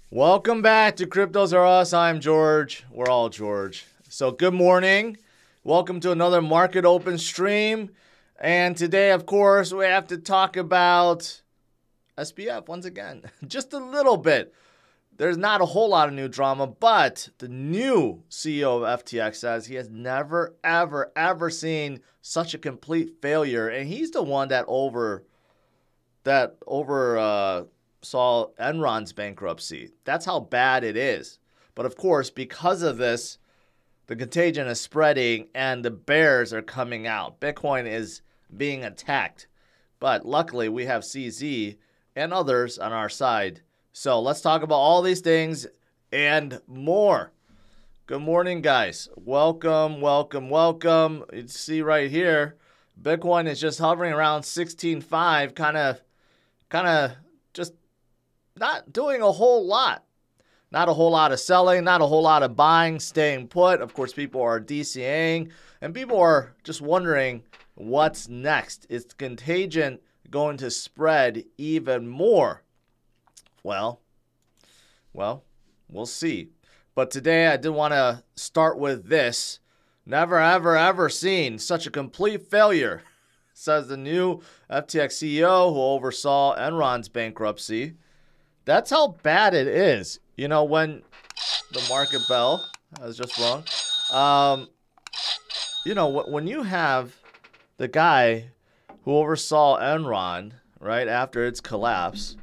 Welcome back to CryptosRUs. I'm George. We're all George. So good morning. Welcome to another Market Open stream. And today, of course, we have to talk about SBF once again. Just a little bit. There's not a whole lot of new drama, but the new CEO of FTX says he has never, ever seen such a complete failure. And he's the one that saw Enron's bankruptcy. That's how bad it is. But of course, because of this, the contagion is spreading and the bears are coming out. Bitcoin is being attacked. But luckily, we have CZ and others on our side. So let's talk about all these things and more. Good morning, guys. Welcome. You see right here, Bitcoin is just hovering around 16.5, kind of just not doing a whole lot. Not a whole lot of selling, not a whole lot of buying, staying put. Of course, people are DCAing, and people are just wondering what's next. Is the contagion going to spread even more? Well, we'll see. But today I did want to start with this. Never, ever seen such a complete failure, says the new FTX CEO who oversaw Enron's bankruptcy. That's how bad it is. You know, when the market bell, I was just wrong. You know, when you have the guy who oversaw Enron, right, after its collapse,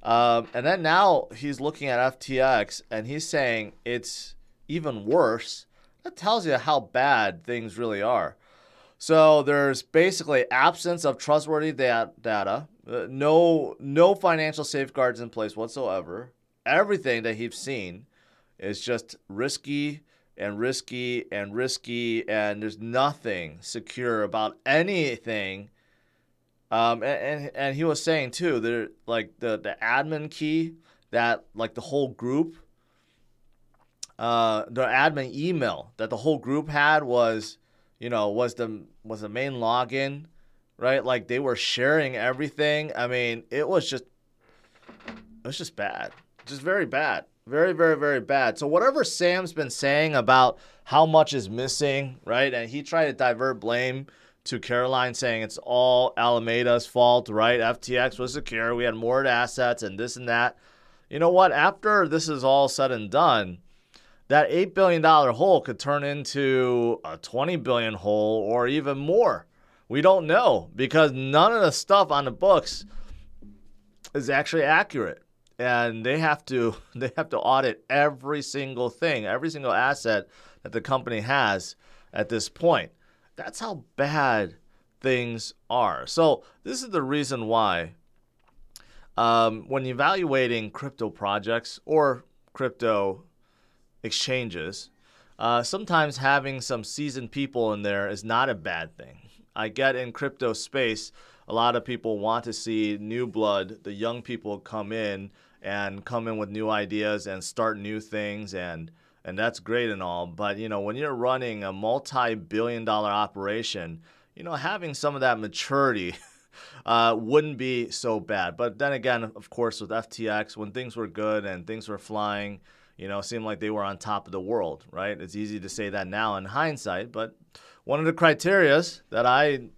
and then now he's looking at FTX and he's saying it's even worse, that tells you how bad things really are. So there's basically absence of trustworthy data. No financial safeguards in place whatsoever. Everything that he's seen is just risky, and there's nothing secure about anything. And he was saying too, there like the admin key that like the whole group, the admin email that the whole group had was the main login. Right? Like they were sharing everything. I mean, it was just bad. Just very bad. Very bad. So whatever Sam's been saying about how much is missing, right? And he tried to divert blame to Caroline, saying it's all Alameda's fault, right? FTX was secure. We had more assets and this and that. You know what? After this is all said and done, that $8 billion hole could turn into a $20 billion hole or even more. We don't know because none of the stuff on the books is actually accurate, and they have to audit every single thing, every single asset that the company has at this point. That's how bad things are. So this is the reason why when evaluating crypto projects or crypto exchanges, sometimes having some seasoned people in there is not a bad thing. I get in crypto space, a lot of people want to see new blood, the young people come in with new ideas and start new things, and that's great and all. But, you know, when you're running a multi-billion-dollar operation, you know, having some of that maturity wouldn't be so bad. But then again, of course, with FTX, when things were good and things were flying, you know, it seemed like they were on top of the world, right? It's easy to say that now in hindsight, but one of the criterias that I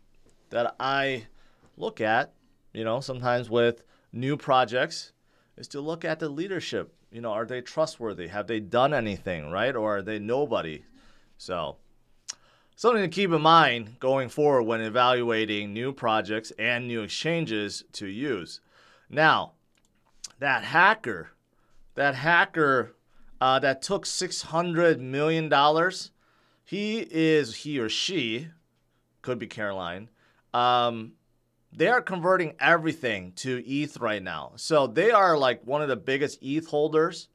look at, you know, sometimes with new projects is to look at the leadership. You know, are they trustworthy? Have they done anything, right? Or are they nobody? So something to keep in mind going forward when evaluating new projects and new exchanges to use. Now, that hacker that took $600 million, he or she, could be Caroline, they are converting everything to ETH right now. So they are like one of the biggest ETH holders,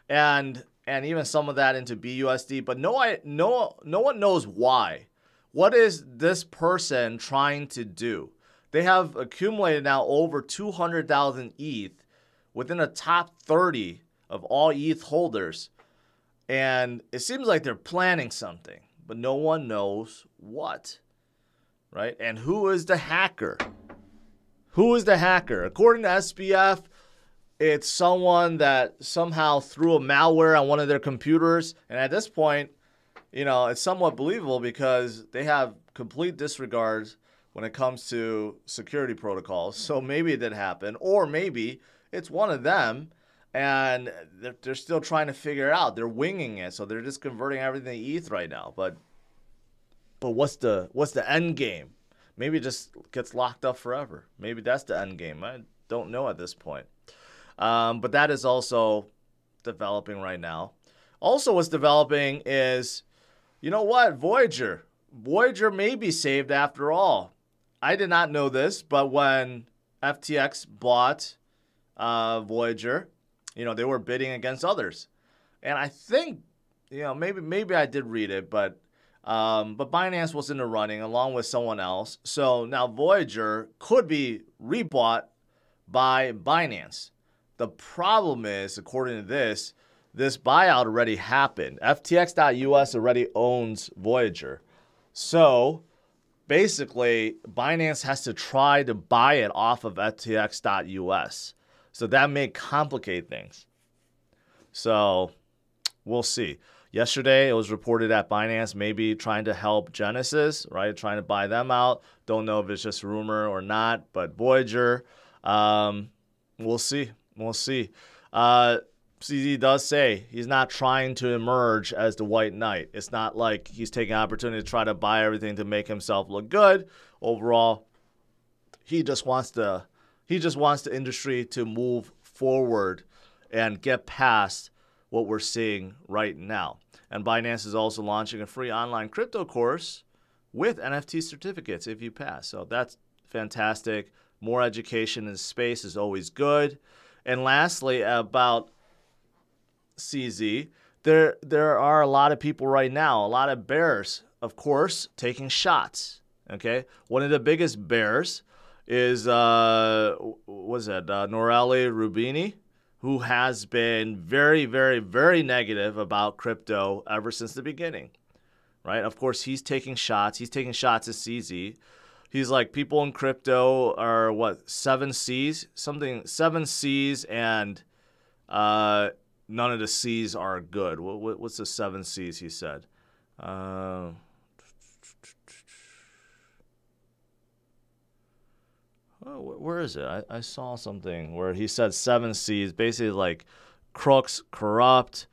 and even some of that into BUSD. But no one knows why. What is this person trying to do? They have accumulated now over 200,000 ETH within the top 30 of all ETH holders. And it seems like they're planning something, but no one knows what, right? And who is the hacker? Who is the hacker? According to SBF, it's someone that somehow threw a malware on one of their computers. And at this point, it's somewhat believable because they have complete disregards when it comes to security protocols. So maybe it did happen, or maybe it's one of them and they're still trying to figure it out. They're winging it, so they're just converting everything to ETH right now. But what's the end game? Maybe it just gets locked up forever. Maybe that's the end game. I don't know at this point. But that is also developing right now. Also, what's developing is, you know what? Voyager may be saved after all. I did not know this, but when FTX bought Voyager, they were bidding against others. And I think, maybe I did read it, but Binance was in the running along with someone else. So now Voyager could be rebought by Binance. The problem is, according to this buyout already happened. FTX.US already owns Voyager. So basically, Binance has to try to buy it off of FTX.US. So that may complicate things. So we'll see. Yesterday, it was reported that Binance may be trying to help Genesis, right? Trying to buy them out. Don't know if it's just rumor or not, but Voyager, we'll see. We'll see. CZ does say he's not trying to emerge as the white knight. It's not like he's taking an opportunity to try to buy everything to make himself look good. Overall, he just wants the industry to move forward and get past what we're seeing right now. And Binance is also launching a free online crypto course with NFT certificates if you pass. So that's fantastic. More education in the space is always good. And lastly, about CZ, there are a lot of people right now, a lot of bears, of course, taking shots. Okay, one of the biggest bears is Noraly Rubini, who has been very, very, very negative about crypto ever since the beginning. Right? Of course, he's taking shots. He's taking shots at CZ. He's like, people in crypto are what, 7 C's? 7 C's, and none of the C's are good. What's the 7 C's he said? Where is it? I saw something where he said 7 C's, basically like crooks, corrupt,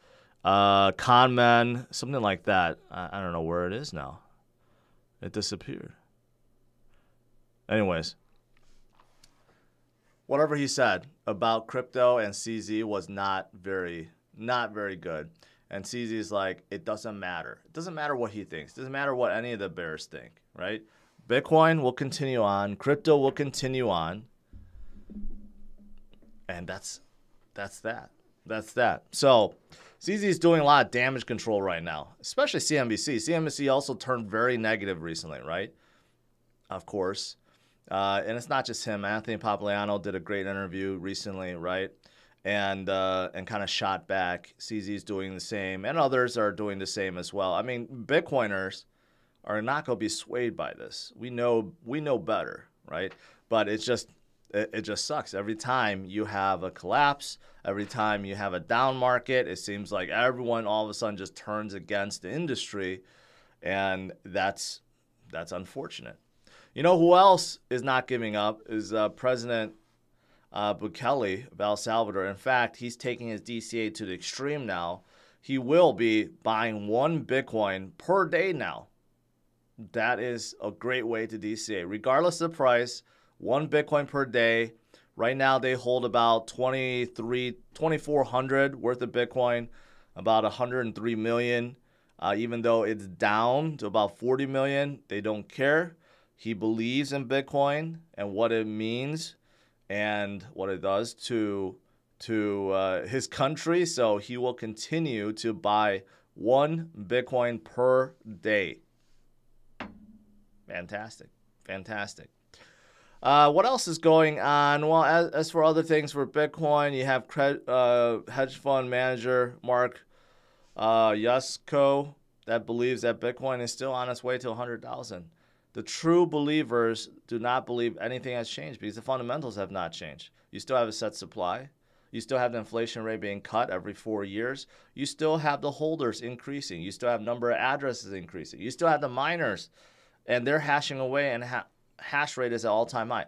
con men, something like that. I don't know where it is now. It disappeared. Anyways, whatever he said about crypto and CZ was not very good. And CZ is like, it doesn't matter. It doesn't matter what he thinks. It doesn't matter what any of the bears think, right? Bitcoin will continue on. Crypto will continue on. And that's that. That's that. So CZ is doing a lot of damage control right now, especially CNBC. CNBC also turned very negative recently, right? Of course. And it's not just him. Anthony Papagliano did a great interview recently, right? And kind of shot back. CZ's doing the same, and others are doing the same as well. I mean, Bitcoiners are not going to be swayed by this. We know better, right? But it just sucks. Every time you have a collapse, every time you have a down market, it seems like everyone all of a sudden just turns against the industry, and that's unfortunate. You know who else is not giving up is President Bukele of El Salvador. In fact, he's taking his DCA to the extreme now. He will be buying 1 Bitcoin per day now. That is a great way to DCA. Regardless of the price, 1 Bitcoin per day. Right now, they hold about 2,400 worth of Bitcoin, about 103 million. Even though it's down to about 40 million, they don't care. He believes in Bitcoin and what it means and what it does to his country. So he will continue to buy 1 Bitcoin per day. Fantastic. Fantastic. What else is going on? Well, as for other things for Bitcoin, you have hedge fund manager Mark Yusko that believes that Bitcoin is still on its way to 100,000. The true believers do not believe anything has changed because the fundamentals have not changed. You still have a set supply. You still have the inflation rate being cut every 4 years. You still have the holders increasing. You still have number of addresses increasing. You still have the miners, and they're hashing away, and hash rate is at all-time high.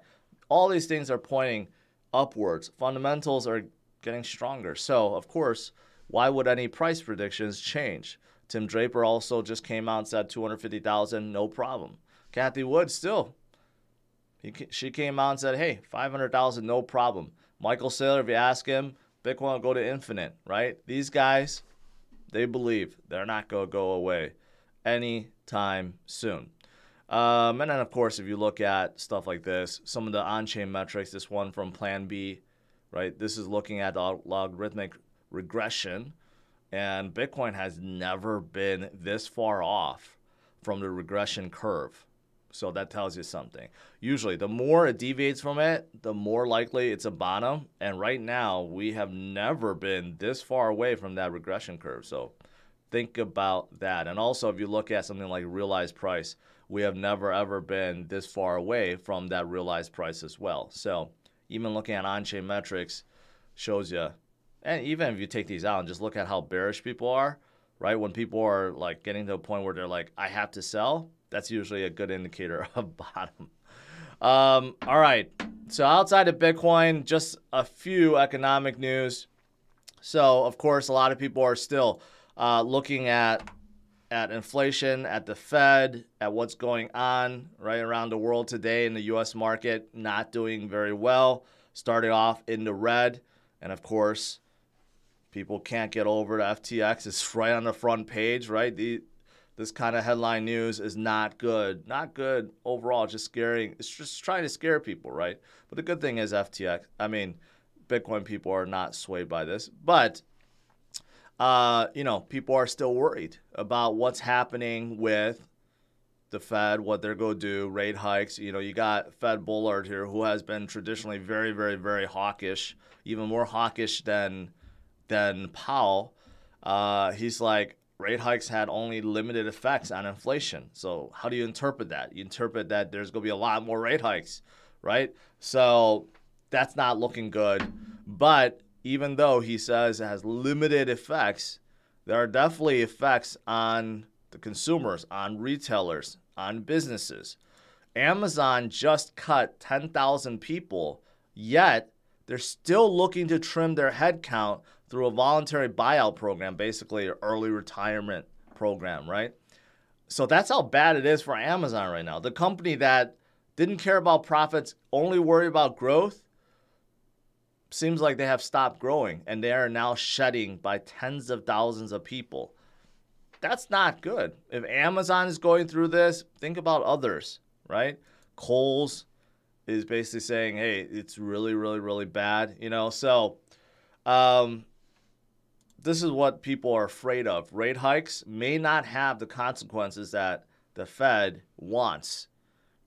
All these things are pointing upwards. Fundamentals are getting stronger. So, of course, why would any price predictions change? Tim Draper also just came out and said 250,000, no problem. Kathy Wood still, she came out and said, hey, 500,000, no problem. Michael Saylor, if you ask him, Bitcoin will go to infinite, right? These guys, they believe they're not going to go away anytime soon. And then, of course, if you look at stuff like this, some of the on-chain metrics, this one from Plan B, right? This is looking at the logarithmic regression, and Bitcoin has never been this far off from the regression curve. So that tells you something. Usually, the more it deviates from it, the more likely it's a bottom. And right now, we have never been this far away from that regression curve. So think about that. And also, if you look at something like realized price, we have never, ever been this far away from that realized price as well. So even looking at on-chain metrics shows you, and even if you take these out and just look at how bearish people are, right? When people are like getting to a point where they're like, I have to sell, that's usually a good indicator of bottom. All right. So outside of Bitcoin, just a few economic news. So, of course, a lot of people are still looking at inflation, at the Fed, at what's going on right around the world today in the U.S. market, not doing very well, starting off in the red. And, of course, people can't get over the FTX. It's right on the front page, right? This kind of headline news is not good. Not good overall, just scaring. It's just trying to scare people, right? But the good thing is Bitcoin people are not swayed by this. But, people are still worried about what's happening with the Fed, what they're going to do, rate hikes. You got Fed Bullard here, who has been traditionally very, very, very hawkish, even more hawkish than Powell. He's like, rate hikes had only limited effects on inflation. So how do you interpret that? You interpret that there's going to be a lot more rate hikes, right? So that's not looking good. But even though he says it has limited effects, there are definitely effects on the consumers, on retailers, on businesses. Amazon just cut 10,000 people, yet they're still looking to trim their headcount through a voluntary buyout program, basically an early retirement program, right? So that's how bad it is for Amazon right now. The company that didn't care about profits, only worried about growth, seems like they have stopped growing, and they are now shedding by tens of thousands of people. That's not good. If Amazon is going through this, think about others, right? Kohls is basically saying, hey, it's really, really, really bad, So this is what people are afraid of. Rate hikes may not have the consequences that the Fed wants,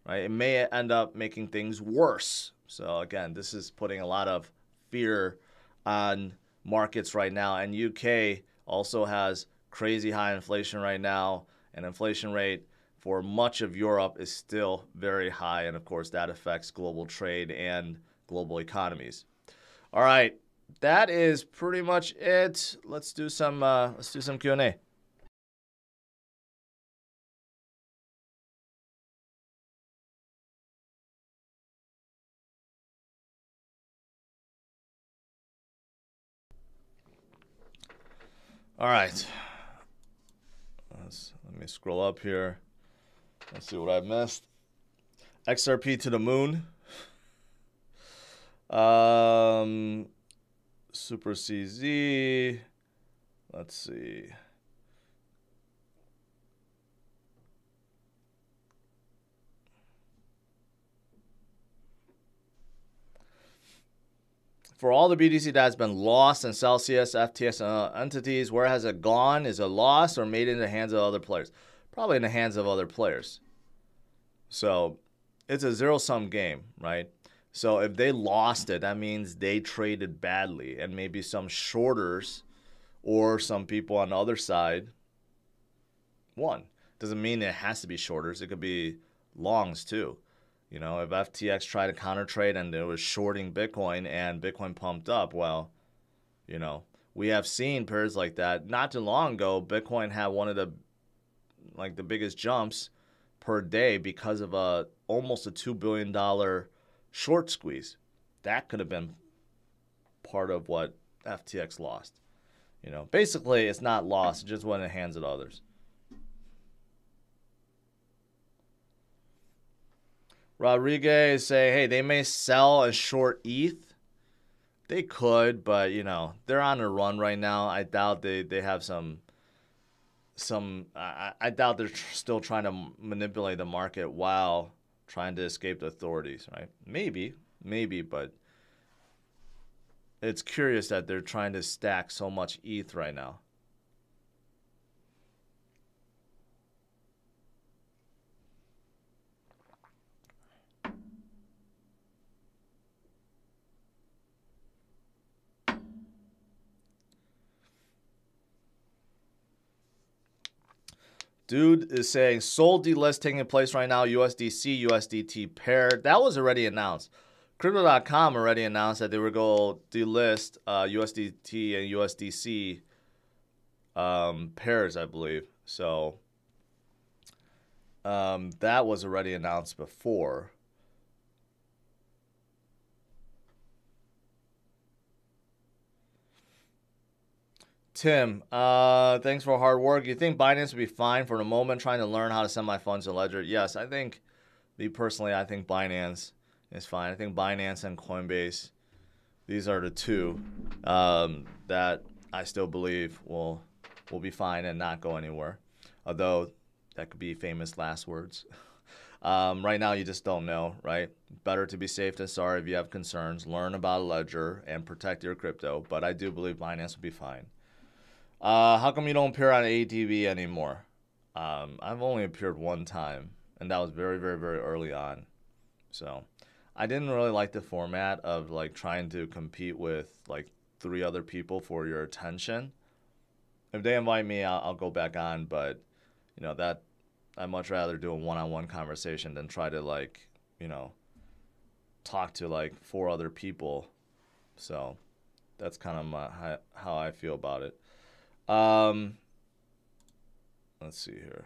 right? It may end up making things worse. So again, this is putting a lot of fear on markets right now. And UK also has crazy high inflation right now. And inflation rate for much of Europe is still very high. And of course, that affects global trade and global economies. All right. That is pretty much it. Let's do some Q&A. All right. Let me scroll up here. Let's see what I missed. XRP to the moon. Super CZ. Let's see. For all the BTC that has been lost in Celsius, FTX entities, where has it gone? Is it lost or made in the hands of other players? Probably in the hands of other players. So it's a zero-sum game, right? So if they lost it, that means they traded badly, and maybe some shorters or some people on the other side won. Doesn't mean it has to be shorters. It could be longs too. If FTX tried to counter trade and it was shorting Bitcoin and Bitcoin pumped up, well, You know, we have seen pairs like that. Not too long ago, Bitcoin had one of the biggest jumps per day because of almost a $2 billion short squeeze. That could have been part of what FTX lost. You know, basically it's not lost, it just went in the hands of others. Rodriguez say, hey, they may sell a short ETH. They could, but you know, they're on a run right now. I doubt they have I doubt they're still trying to manipulate the market while trying to escape the authorities, right? Maybe, but it's curious that they're trying to stack so much ETH right now. Dude is saying Sol delist taking place right now, USDC, USDT pair. That was already announced. Crypto.com already announced that they were going to delist USDT and USDC pairs, I believe. So that was already announced before. Tim, thanks for hard work. You think Binance would be fine for the moment trying to learn how to send my funds to Ledger? Yes, I think, me personally, I think Binance is fine. I think Binance and Coinbase, these are the two that I still believe will be fine and not go anywhere. Although that could be famous last words. Right now, you just don't know, right? Better to be safe than sorry. If you have concerns, learn about a ledger and protect your crypto. But I do believe Binance will be fine. How come you don't appear on ATV anymore? I've only appeared one time, and that was very, very, very early on. So I didn't really like the format of like trying to compete with like 3 other people for your attention. If they invite me, I'll go back on, but you know that I'd much rather do a one-on-one conversation than try to like, you know, talk to like 4 other people. So that's kind of how I feel about it. Let's see here.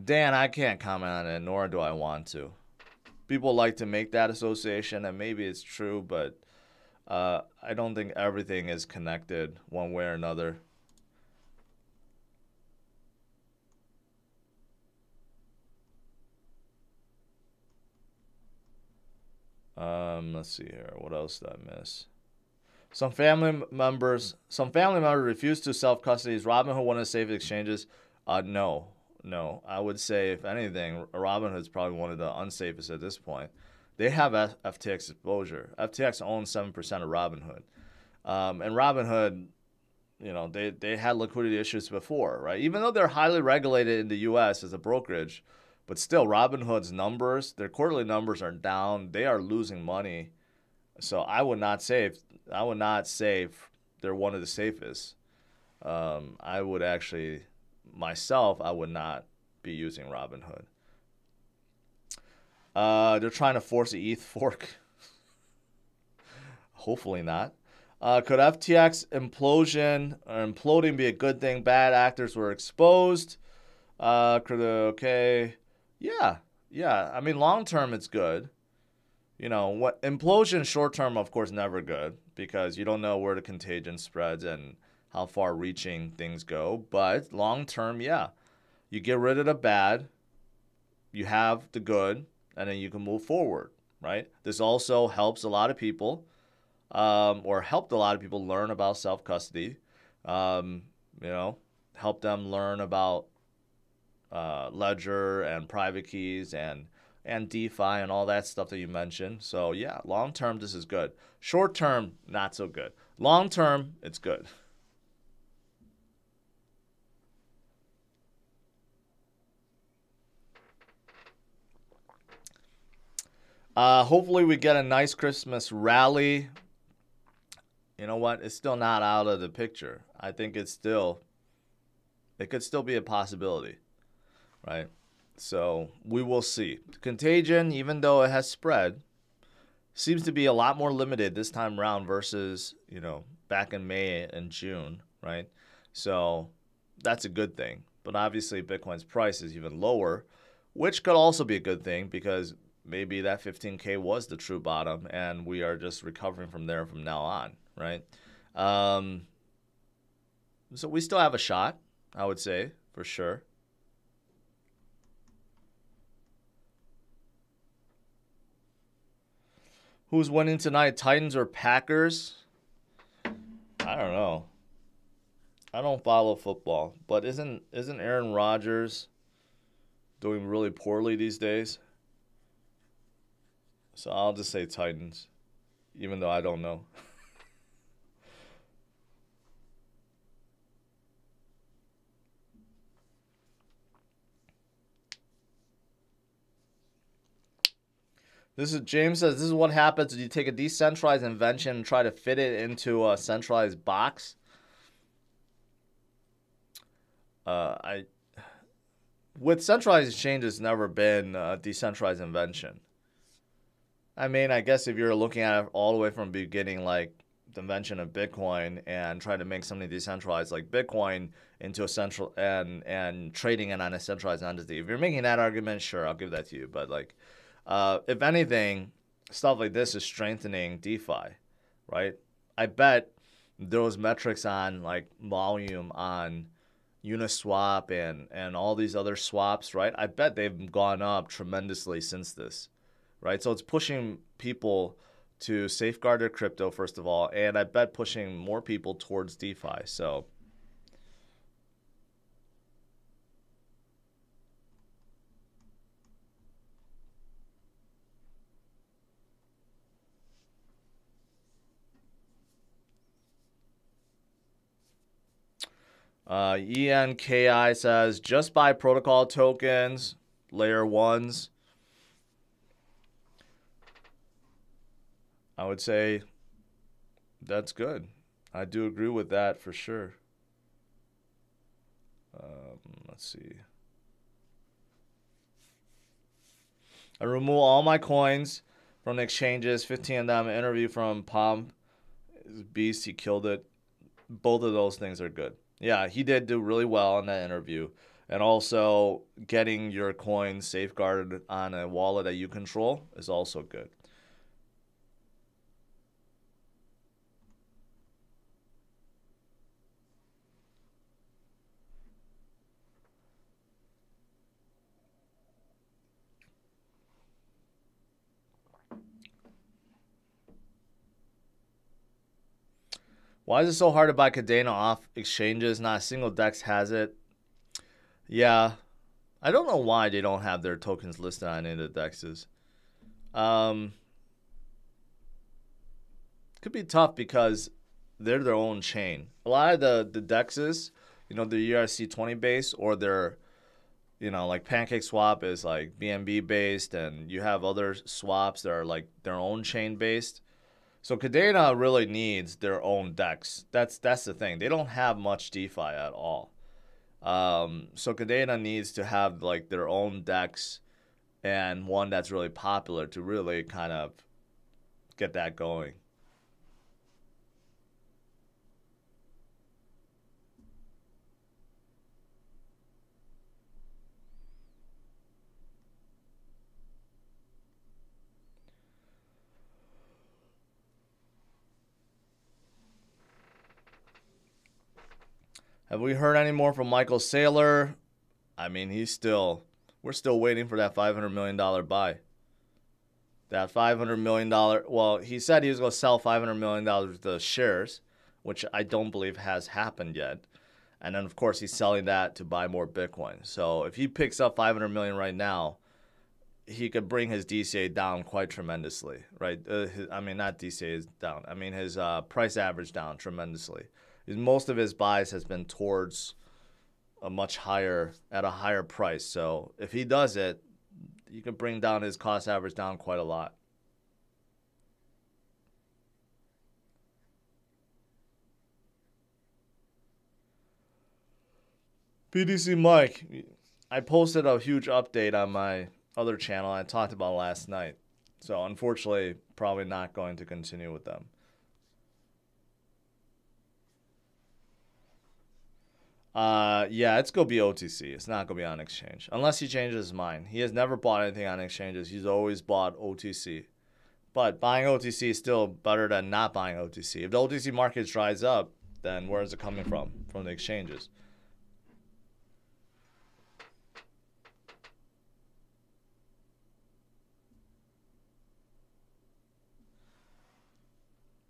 Dan, I can't comment on it, nor do I want to. People like to make that association, and maybe it's true, but I don't think everything is connected one way or another. Let's see here. What else did I miss? Some family members refuse to self-custody. Is Robinhood one of the safest exchanges? No. I would say, if anything, Robinhood is probably one of the unsafest at this point. They have FTX exposure. FTX owns 7% of Robinhood. And Robinhood, you know, they had liquidity issues before, right? Even though they're highly regulated in the U.S. as a brokerage, but still, Robinhood's numbers, their quarterly numbers are down. They are losing money. So I would not say they're one of the safest. I would actually, myself, I would not be using Robinhood. They're trying to force the ETH fork. Hopefully not. Could FTX implosion or imploding be a good thing? Bad actors were exposed. Okay. Yeah. I mean, long term, it's good. You know, what implosion short term, of course, never good because you don't know where the contagion spreads and how far reaching things go. But long term, yeah, you get rid of the bad, you have the good, and then you can move forward, right? This also helps a lot of people, or helped a lot of people learn about self-custody. You know, help them learn about ledger and private keys and DeFi and all that stuff that you mentioned. So yeah, long term this is good. Short term, not so good. Long term, it's good. Hopefully we get a nice Christmas rally. You know what? It's still not out of the picture. I think it could still be a possibility, right? So we will see. Contagion, even though it has spread, seems to be a lot more limited this time around versus, back in May and June, right? So that's a good thing. But obviously Bitcoin's price is even lower, which could also be a good thing because maybe that 15K was the true bottom and we are just recovering from there from now on, right? So we still have a shot, I would say, for sure. Who's winning tonight, Titans or Packers? I don't know. I don't follow football, but isn't Aaron Rodgers doing really poorly these days? So I'll just say Titans, even though I don't know. James says, this is what happens when you take a decentralized invention and try to fit it into a centralized box. With centralized exchanges, it's never been a decentralized invention. I mean, I guess if you're looking at it all the way from the beginning, like the invention of Bitcoin, and try to make something decentralized like Bitcoin into a central and trading it on a centralized entity. If you're making that argument, sure, I'll give that to you. But like, if anything, stuff like this is strengthening DeFi, right? I bet those metrics on like volume on Uniswap and all these other swaps, right? I bet they've gone up tremendously since this, right? So it's pushing people to safeguard their crypto, first of all, and I bet pushing more people towards DeFi. So ENKI says, just buy protocol tokens, layer ones. I would say that's good. I do agree with that for sure. Let's see. I remove all my coins from the exchanges, 15 of them. Interview from Palm Beast, he killed it. Both of those things are good. Yeah, he did do really well in that interview. And also, getting your coins safeguarded on a wallet that you control is also good. Why is it so hard to buy Cadena off exchanges? Not a single DEX has it. Yeah, I don't know why they don't have their tokens listed on any of the DEXs. Could be tough because they're their own chain. A lot of the DEXs, the ERC20 base, or they're, like PancakeSwap is like BNB based, and you have other swaps that are like their own chain based. So Cadena really needs their own DEX. That's the thing. They don't have much DeFi at all. So Cadena needs to have like their own DEX and one that's really popular to really kind of get that going. Have we heard any more from Michael Saylor? I mean, we're still waiting for that $500 million buy. That $500 million, well, he said he was going to sell $500 million worth of shares, which I don't believe has happened yet. And then, of course, he's selling that to buy more Bitcoin. So if he picks up $500 million right now, he could bring his DCA down quite tremendously, right? Not DCA is down. I mean, his price average down tremendously. Most of his buys has been towards a higher price. So if he does it, you can bring down his cost average down quite a lot. BDC Mike, I posted a huge update on my other channel I talked about last night. So unfortunately, probably not going to continue with them. Yeah, it's gonna be OTC. It's not gonna be on exchange unless he changes his mind. He has never bought anything on exchanges. He's always bought OTC. But buying OTC is still better than not buying OTC. If the OTC market dries up, then where is it coming from? From the exchanges.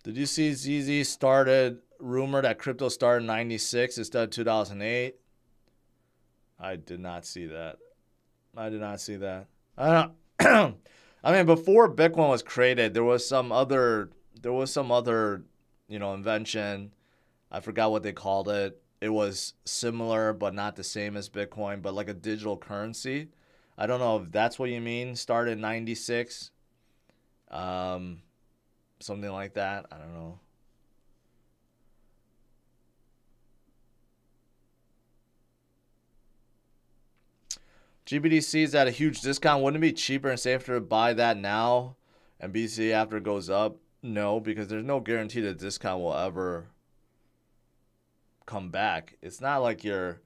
Did you see CZ started rumor that crypto started in 96 instead of 2008? I did not see that. I did not see that. I mean, before Bitcoin was created, there was some other, invention. I forgot what they called it. It was similar, but not the same as Bitcoin, but like a digital currency. I don't know if that's what you mean. Started in 96. Something like that. I don't know. GBDC is at a huge discount. Wouldn't it be cheaper and safer to buy that now and BC after it goes up? No, because there's no guarantee the discount will ever come back. It's not like that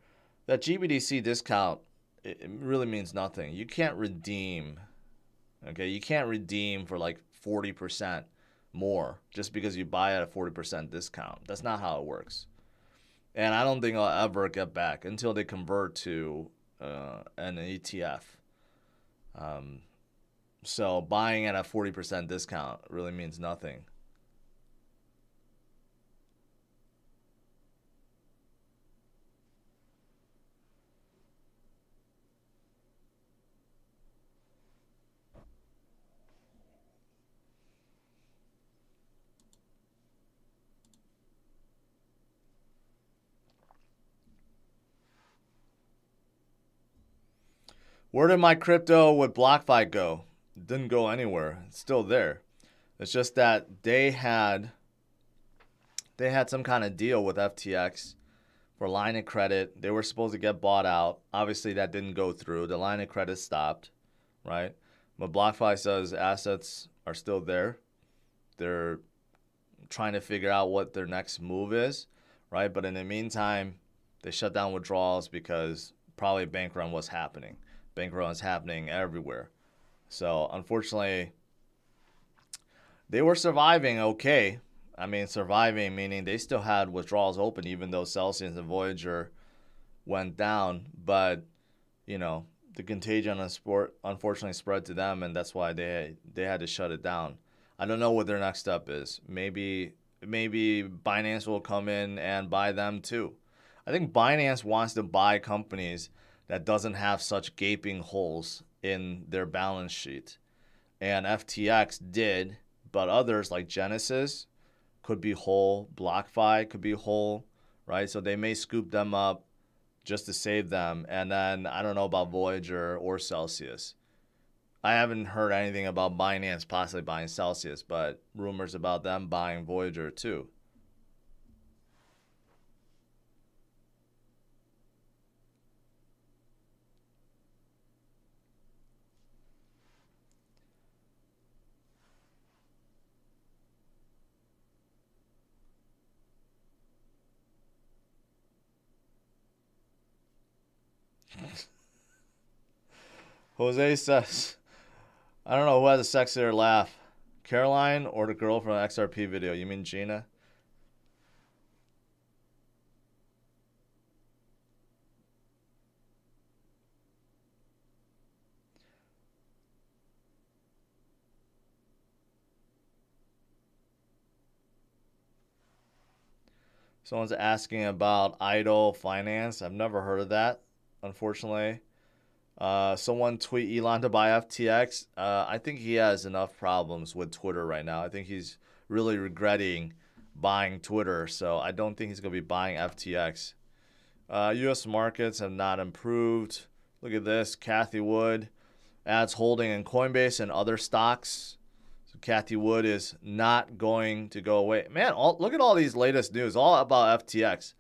GBDC discount, it really means nothing. You can't redeem, okay? You can't redeem for like 40% more just because you buy at a 40% discount. That's not how it works. And I don't think I'll ever get back until they convert to an ETF. So buying at a 40% discount really means nothing. Where did my crypto with BlockFi go? It didn't go anywhere. It's still there. It's just that they had some kind of deal with FTX for line of credit. They were supposed to get bought out. Obviously, that didn't go through. The line of credit stopped, right? But BlockFi says assets are still there. They're trying to figure out what their next move is, right? But in the meantime, they shut down withdrawals because probably bank run was happening. Bank run is happening everywhere. So unfortunately, they were surviving okay. I mean, surviving meaning they still had withdrawals open even though Celsius and Voyager went down. But, the contagion of sport unfortunately spread to them, and that's why they had to shut it down. I don't know what their next step is. Maybe Binance will come in and buy them too. I think Binance wants to buy companies that doesn't have such gaping holes in their balance sheet. And FTX did, but others like Genesis could be whole, BlockFi could be whole, right? So they may scoop them up just to save them. And then I don't know about Voyager or Celsius. I haven't heard anything about Binance possibly buying Celsius, but rumors about them buying Voyager too. Jose says, I don't know who has a sexier laugh, Caroline or the girl from the XRP video. You mean Gina? Someone's asking about idle finance. I've never heard of that, unfortunately. Someone tweet Elon to buy FTX. I think he has enough problems with Twitter right now. I think he's really regretting buying Twitter, so I don't think he's going to be buying FTX. U.S. markets have not improved. Look at this. Cathie Wood adds holding in Coinbase and other stocks. So Cathie Wood is not going to go away. Man, look at all these latest news, all about FTX.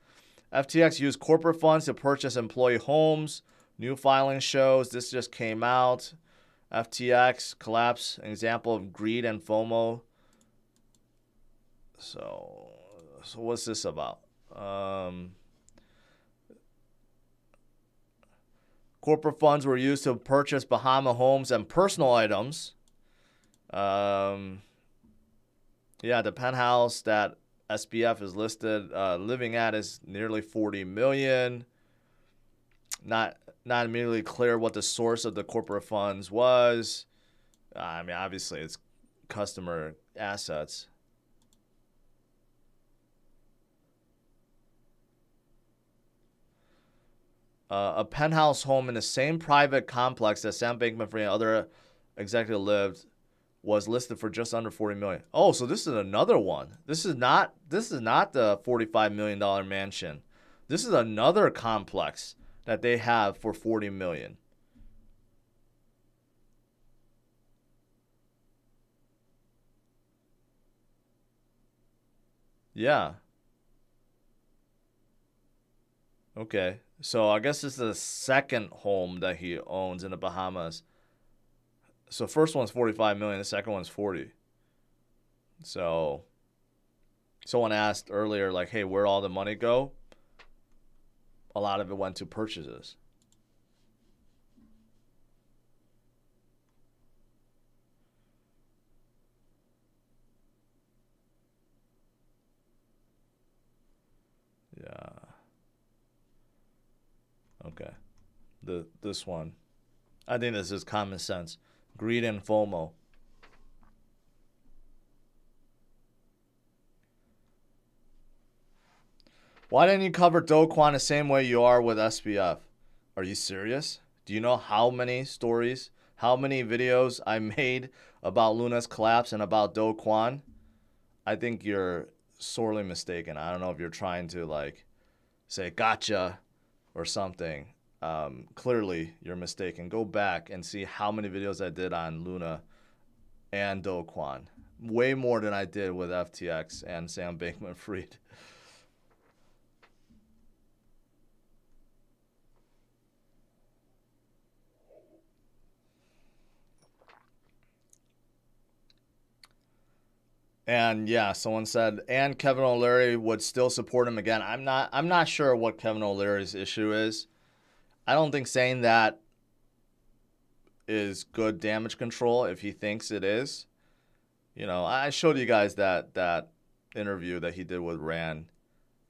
FTX used corporate funds to purchase employee homes, New filing shows, this just came out. FTX collapse, an example of greed and FOMO. So what's this about? Corporate funds were used to purchase Bahama homes and personal items. Yeah, the penthouse that SBF is listed living at is nearly $40 million. Not immediately clear what the source of the corporate funds was. I mean, obviously it's customer assets. A penthouse home in the same private complex that Sam Bankman-Fried and other executive lived was listed for just under $40 million. Oh, so this is another one. This is not the $45 million mansion. This is another complex that they have for $40 million. Yeah. Okay. So I guess this is the second home that he owns in the Bahamas. So first one's 45 million, the second one's 40. So someone asked earlier, like, hey, where'd all the money go? A lot of it went to purchases. Yeah. Okay. This one. I think this is common sense. Greed and FOMO. Why didn't you cover Do Kwon the same way you are with SBF? Are you serious? Do you know how many stories, how many videos I made about Luna's collapse and about Do Kwon? I think you're sorely mistaken. I don't know if you're trying to like say gotcha or something. Clearly you're mistaken. Go back and see how many videos I did on Luna and Do Kwon. Way more than I did with FTX and Sam Bankman-Fried. And yeah, someone said, and Kevin O'Leary would still support him again. I'm not sure what Kevin O'Leary's issue is. I don't think saying that is good damage control if he thinks it is. You know, I showed you guys that interview that he did with Rand,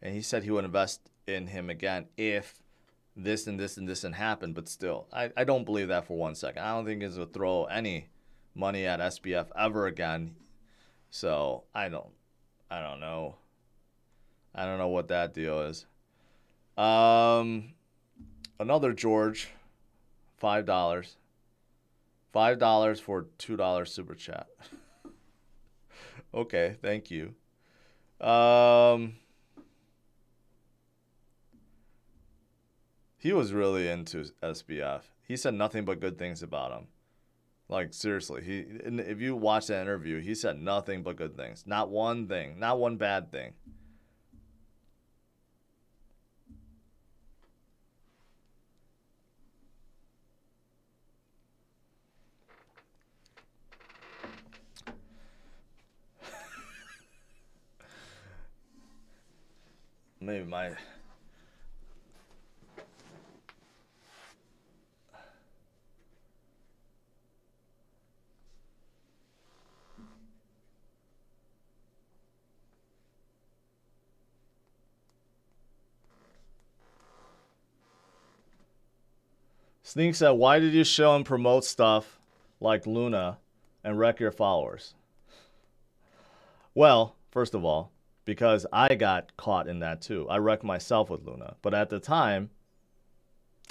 and he said he would invest in him again if this and this and this and happened. But still, I don't believe that for 1 second. I don't think he's going to throw any money at SBF ever again. So I don't know. I don't know what that deal is. Another George, $5. $5 for $2 super chat. Okay, thank you. He was really into SBF. He said nothing but good things about him. Like, seriously, if you watch that interview, he said nothing but good things. Not one thing, not one bad thing. Maybe my... Sneak said, why did you show and promote stuff like Luna and wreck your followers? Well, first of all, because I got caught in that too. I wrecked myself with Luna. But at the time,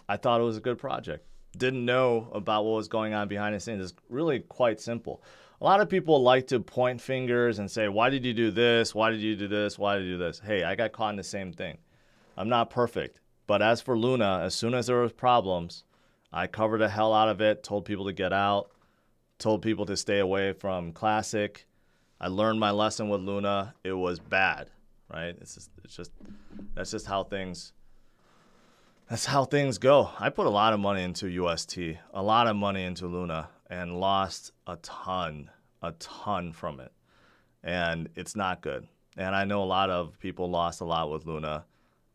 I thought it was a good project. Didn't know about what was going on behind the scenes. It's really quite simple. A lot of people like to point fingers and say, why did you do this? Why did you do this? Why did you do this? Hey, I got caught in the same thing. I'm not perfect. But as for Luna, as soon as there was problems, I covered the hell out of it, told people to get out, told people to stay away from Classic. I learned my lesson with Luna. It was bad, right? That's just how things That's how things go. I put a lot of money into UST, a lot of money into Luna, and lost a ton from it. And it's not good. And I know a lot of people lost a lot with Luna,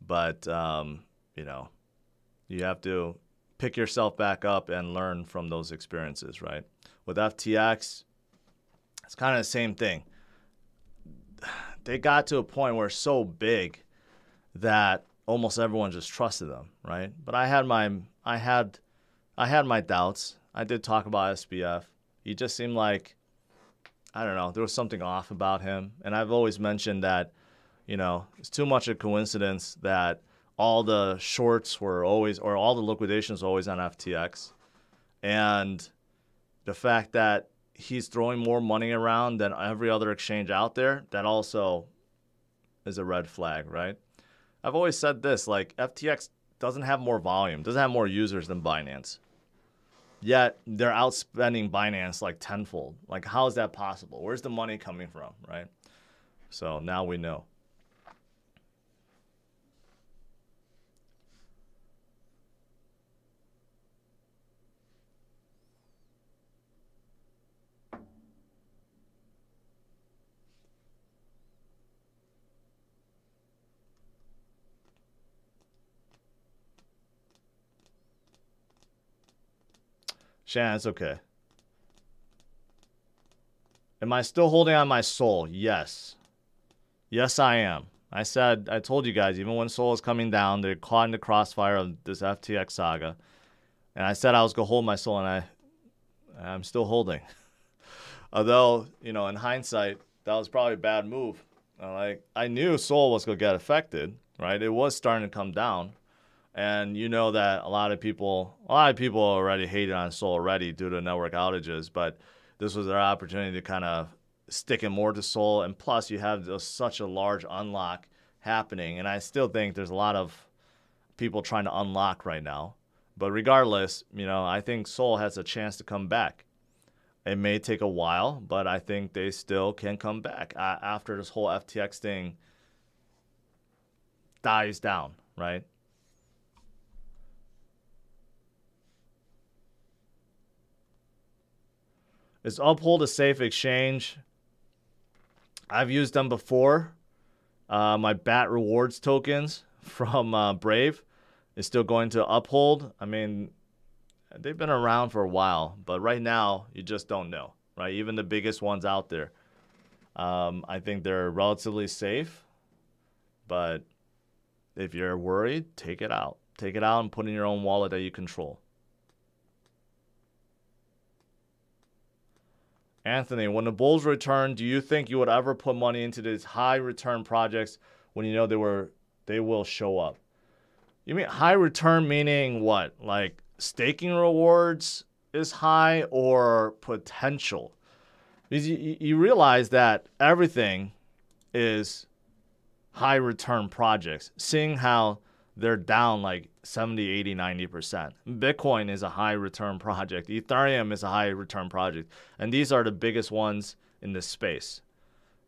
but, you know, you have to pick yourself back up and learn from those experiences, right? With FTX, it's kind of the same thing. They got to a point where it's so big that almost everyone just trusted them, right? But I had my doubts. I did talk about SBF. He just seemed like, I don't know, there was something off about him. And I've always mentioned that, you know, it's too much a coincidence that all the shorts were always, or all the liquidations were always on FTX. And the fact that he's throwing more money around than every other exchange out there, that also is a red flag, right? I've always said this, like FTX doesn't have more volume, doesn't have more users than Binance. Yet they're outspending Binance like tenfold. Like, how is that possible? Where's the money coming from, right? So now we know. Shannon, it's okay. Am I still holding on my soul? Yes. Yes, I am. I told you guys, even when Sol is coming down, they're caught in the crossfire of this FTX saga. And I said I was going to hold my soul, and I'm still holding. Although, you know, in hindsight, that was probably a bad move. Like, I knew Sol was going to get affected, right? It was starting to come down. And you know that a lot of people already hated on Sol already due to network outages, but this was their opportunity to kind of stick it more to Sol. And plus, you have such a large unlock happening. And I still think there's a lot of people trying to unlock right now. But regardless, you know, I think Sol has a chance to come back. It may take a while, but I think they still can come back after this whole FTX thing dies down, right? Is Uphold a safe exchange? I've used them before. My BAT rewards tokens from Brave is still going to Uphold. I mean, they've been around for a while, but right now you just don't know, right? Even the biggest ones out there. I think they're relatively safe, but if you're worried, take it out. Take it out and put in your own wallet that you control. Anthony, when the bulls return, do you think you would ever put money into these high return projects when you know they will show up? You mean high return meaning what? Like staking rewards is high or potential? Because you realize that everything is high return projects, seeing how they're down like 70, 80, 90%. Bitcoin is a high return project. Ethereum is a high return project. And these are the biggest ones in this space.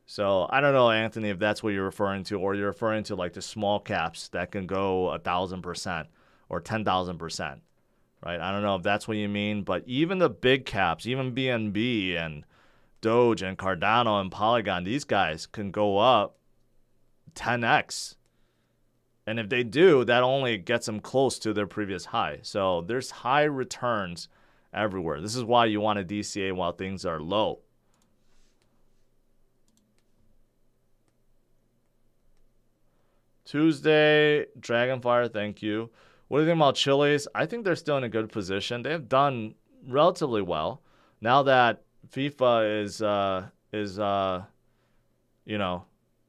So I don't know, Anthony, if that's what you're referring to, or you're referring to like the small caps that can go 1,000% or 10,000%, right? I don't know if that's what you mean, but even the big caps, even BNB and Doge and Cardano and Polygon, these guys can go up 10x. And if they do, that only gets them close to their previous high. So there's high returns everywhere. This is why you want a DCA while things are low. Tuesday, Dragonfire, thank you. What do you think about Chili's? I think they're still in a good position. They have done relatively well. Now that FIFA is you know,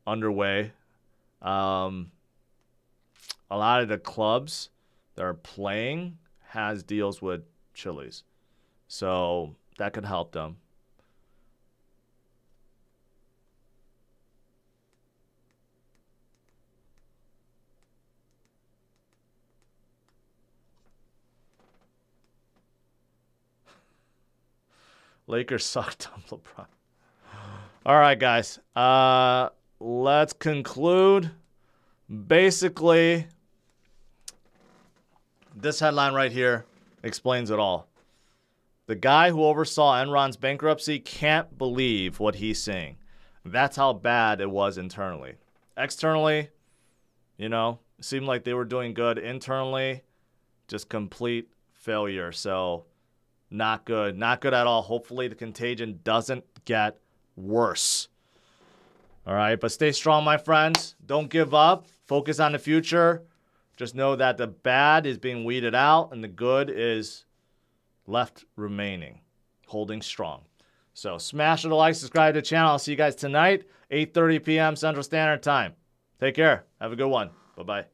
underway, a lot of the clubs that are playing has deals with Chili's. So that could help them. Lakers sucked on LeBron. All right, guys. Let's conclude. Basically, This headline right here explains it all. The guy who oversaw Enron's bankruptcy can't believe what he's seeing. That's how bad it was internally. Externally, you know, it seemed like they were doing good. Internally, just complete failure. So not good. Not good at all. Hopefully the contagion doesn't get worse. All right, but stay strong, my friends. Don't give up. Focus on the future. Just know that the bad is being weeded out and the good is left remaining, holding strong. So smash the like, subscribe to the channel. I'll see you guys tonight, 8:30 p.m. Central Standard Time. Take care. Have a good one. Bye-bye.